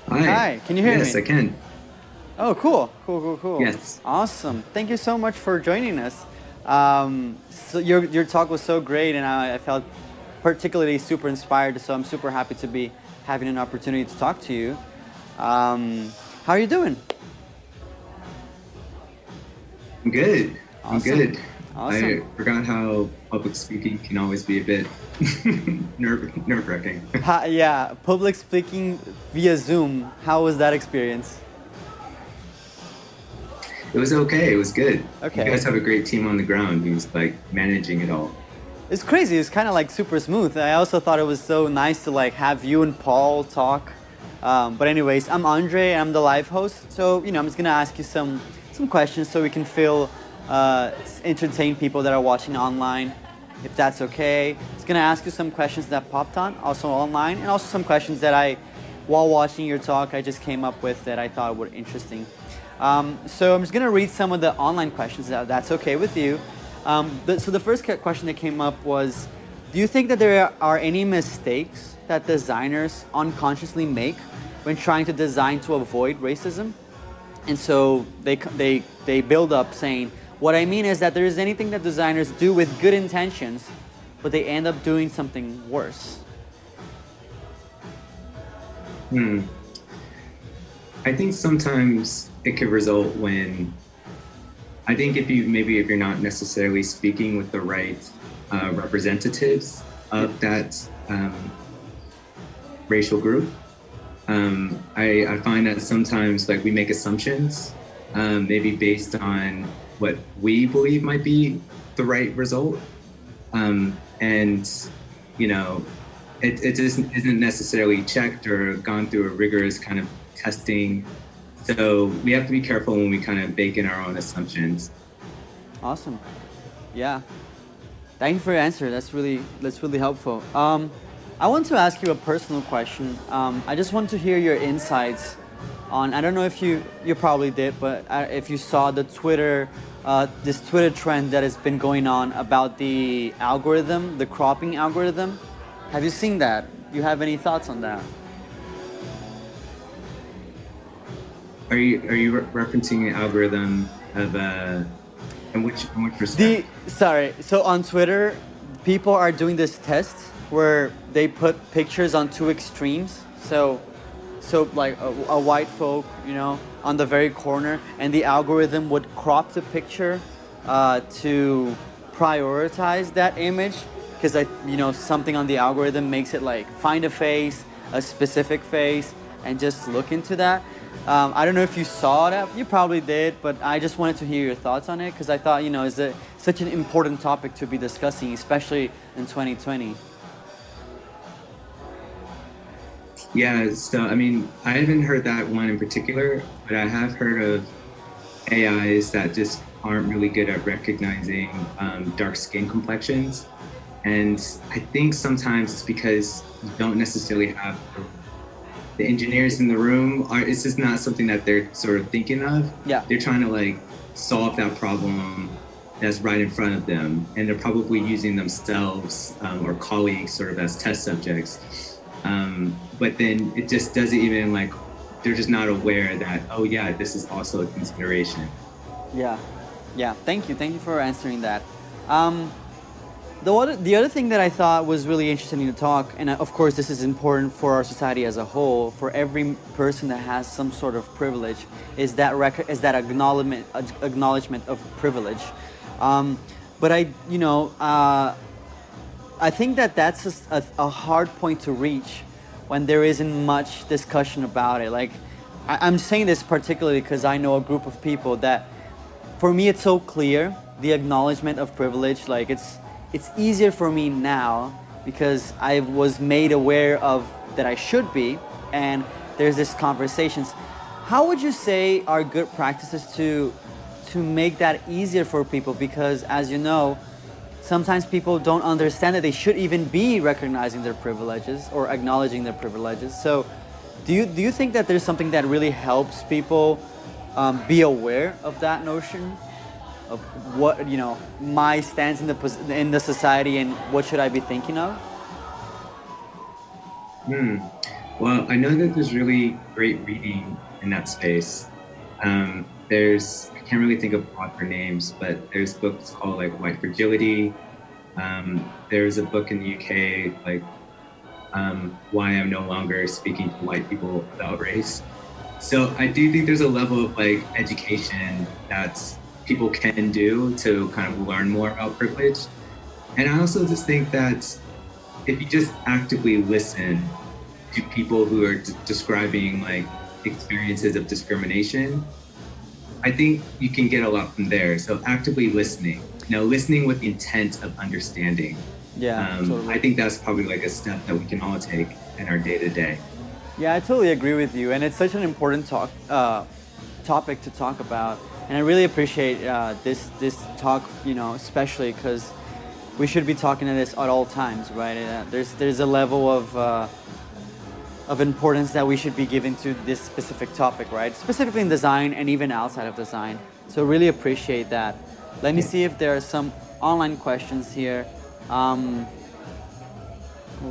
Hi. Hi, can you hear Yes, me? I can. Oh, cool. Yes. Awesome. Thank you so much for joining us. So your talk was so great, and I felt particularly super inspired. So I'm super happy to be having an opportunity to talk to you. Um, how are you doing? I'm good. I'm Awesome. good. Awesome. I forgot how public speaking can always be a bit nerve-wracking. Yeah, public speaking via Zoom. How was that experience? It was okay. It was good. You Okay. guys have a great team on the ground who's like managing it all. It's crazy. It's kind of like super smooth. I also thought it was so nice to like have you and Paul talk. But anyways, I'm Andre. I'm the live host. So I'm just gonna ask you some questions so we can feel entertain people that are watching online, if that's okay. It's gonna ask you some questions that popped on also online, and also some questions that while watching your talk, I just came up with that I thought were interesting. So I'm just gonna read some of the online questions. That's okay with you. So the first question that came up was, do you think that there are any mistakes that designers unconsciously make when trying to design to avoid racism? And so they build up saying, what I mean is that there is anything that designers do with good intentions, but they end up doing something worse. Hmm. I think sometimes it could result when I think if you're not necessarily speaking with the right representatives Yeah. of that racial group. I find that sometimes like we make assumptions, maybe based on what we believe might be the right result, and you know, it just isn't necessarily checked or gone through a rigorous kind of testing. So we have to be careful when we kind of bake in our own assumptions. Awesome. Yeah. Thank you for your answer. That's really helpful. I want to ask you a personal question. I just want to hear your insights on. I don't know if you probably did, but if you saw this Twitter trend that has been going on about the algorithm, the cropping algorithm. Have you seen that? Do you have any thoughts on that? Are you referencing an algorithm of in which respect? So on Twitter, people are doing this test where they put pictures on two extremes. So like a white folk, on the very corner, and the algorithm would crop the picture to prioritize that image because something on the algorithm makes it like find a face, a specific face, and just look into that. I don't know if you saw that. You probably did, but I just wanted to hear your thoughts on it because I thought it's such an important topic to be discussing, especially in 2020. Yeah, so I mean, I haven't heard that one in particular, but I have heard of AIs that just aren't really good at recognizing dark skin complexions. And I think sometimes it's because you don't necessarily have the engineers in the room. It's just not something that they're sort of thinking of. Yeah. They're trying to like solve that problem that's right in front of them. And they're probably using themselves or colleagues sort of as test subjects. But then it just doesn't even like, they're just not aware that, oh yeah, this is also a consideration. Yeah, yeah. Thank you for answering that. Um, the other thing that I thought was really interesting in the talk, and of course this is important for our society as a whole, for every person that has some sort of privilege, is that acknowledgement of privilege. But I think that that's a hard point to reach when there isn't much discussion about it. Like, I'm saying this particularly because I know a group of people that, for me, it's so clear the acknowledgement of privilege. Like, it's easier for me now because I was made aware of that I should be, and there's this conversations. How would you say are good practices to make that easier for people? Because as you know, sometimes people don't understand that they should even be recognizing their privileges or acknowledging their privileges. So, do you think that there's something that really helps people be aware of that notion of what my stance in the society and what should I be thinking of? Hmm. Well, I know that there's really great reading in that space. I can't really think of author names, but there's books called like White Fragility. There's a book in the UK, like Why I'm No Longer Speaking to White People About Race. So I do think there's a level of like education that people can do to kind of learn more about privilege. And I also just think that if you just actively listen to people who are describing like experiences of discrimination, I think you can get a lot from there. So actively listening, listening with the intent of understanding. Yeah, totally. I think that's probably like a step that we can all take in our day to day. Yeah, I totally agree with you, and it's such an important topic to talk about. And I really appreciate this talk, especially because we should be talking to this at all times, right? There's a level of importance that we should be giving to this specific topic, right? Specifically in design and even outside of design. So really appreciate that. Let me see if there are some online questions here. Hold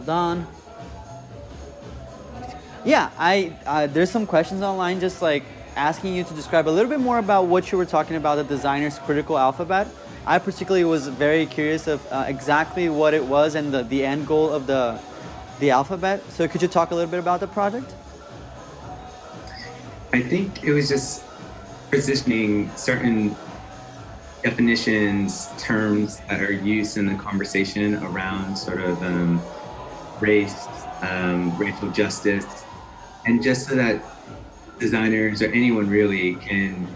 on. Yeah, there's some questions online just like asking you to describe a little bit more about what you were talking about, the designer's critical alphabet. I particularly was very curious of exactly what it was and the end goal of the alphabet. So could you talk a little bit about the project? I think it was just positioning certain definitions, terms that are used in the conversation around sort of race, racial justice, and just so that designers or anyone really can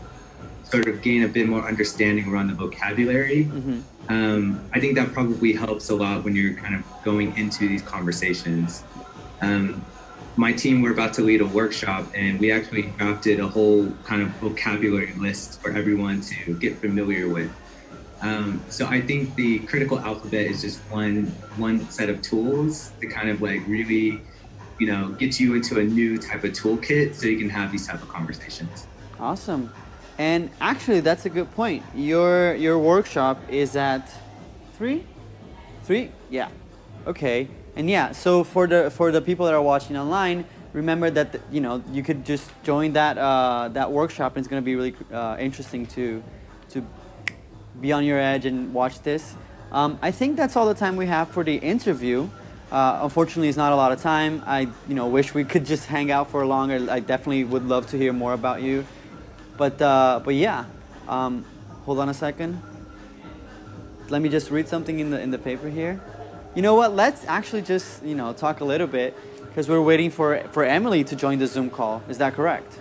sort of gain a bit more understanding around the vocabulary. Mm-hmm. I think that probably helps a lot when you're kind of going into these conversations. My team, we're about to lead a workshop, and we actually drafted a whole kind of vocabulary list for everyone to get familiar with. So I think the critical alphabet is just one set of tools to kind of like really, get you into a new type of toolkit so you can have these type of conversations. Awesome. And actually, that's a good point. Your workshop is at 3? Yeah. Okay. And yeah, so for the people that are watching online, remember that you could just join that workshop, and it's going to be really interesting to be on your edge and watch this. I think that's all the time we have for the interview. Unfortunately, it's not a lot of time. I wish we could just hang out for longer. I definitely would love to hear more about you. But yeah, hold on a second. Let me just read something in the paper here. You know what? Let's actually just talk a little bit because we're waiting for Emily to join the Zoom call. Is that correct?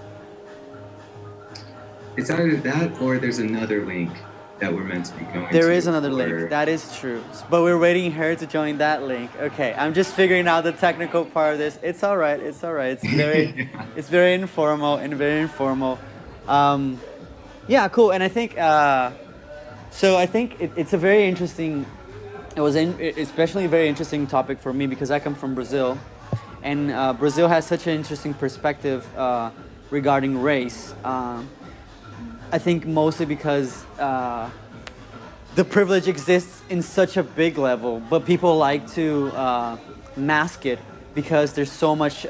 It's either that or there's another link that we're meant to be going to. There is another link. That is true. But we're waiting her to join that link. Okay, I'm just figuring out the technical part of this. It's all right. It's very it's very informal. Yeah, cool. And I think it's a very interesting. It was especially a very interesting topic for me because I come from Brazil, and Brazil has such an interesting perspective regarding race. I think mostly because the privilege exists in such a big level, but people like to mask it because there's so much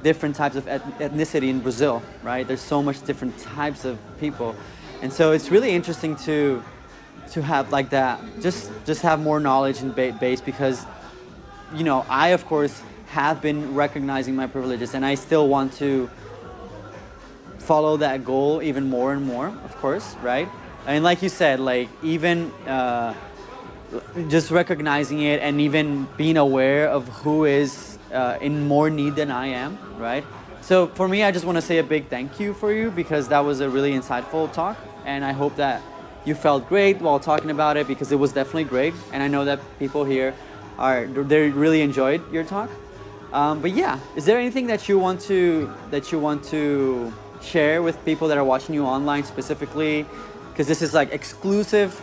different types of ethnicity in Brazil, right? There's so much different types of people, and so it's really interesting to have like that, just have more knowledge and base because, I of course have been recognizing my privileges, and I still want to follow that goal even more and more, of course, right? And like you said, like even just recognizing it and even being aware of who is in more need than I am, right? So for me, I just want to say a big thank you for you because that was a really insightful talk, and I hope that you felt great while talking about it because it was definitely great, and I know that people here they really enjoyed your talk. But yeah, is there anything that you want to share with people that are watching you online specifically? Because this is like exclusive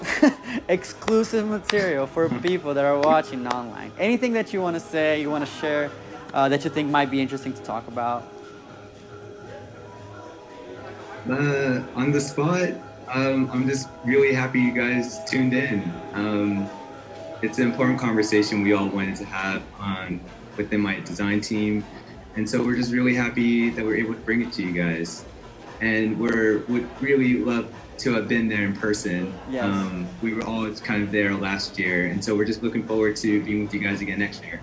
material for people that are watching online. Anything that you want to say, you want to share, that you think might be interesting to talk about? On the spot, I'm just really happy you guys tuned in. It's an important conversation we all wanted to have within my design team. And so we're just really happy that we're able to bring it to you guys. And would really love to have been there in person. Yes. We were all kind of there last year. And so we're just looking forward to being with you guys again next year.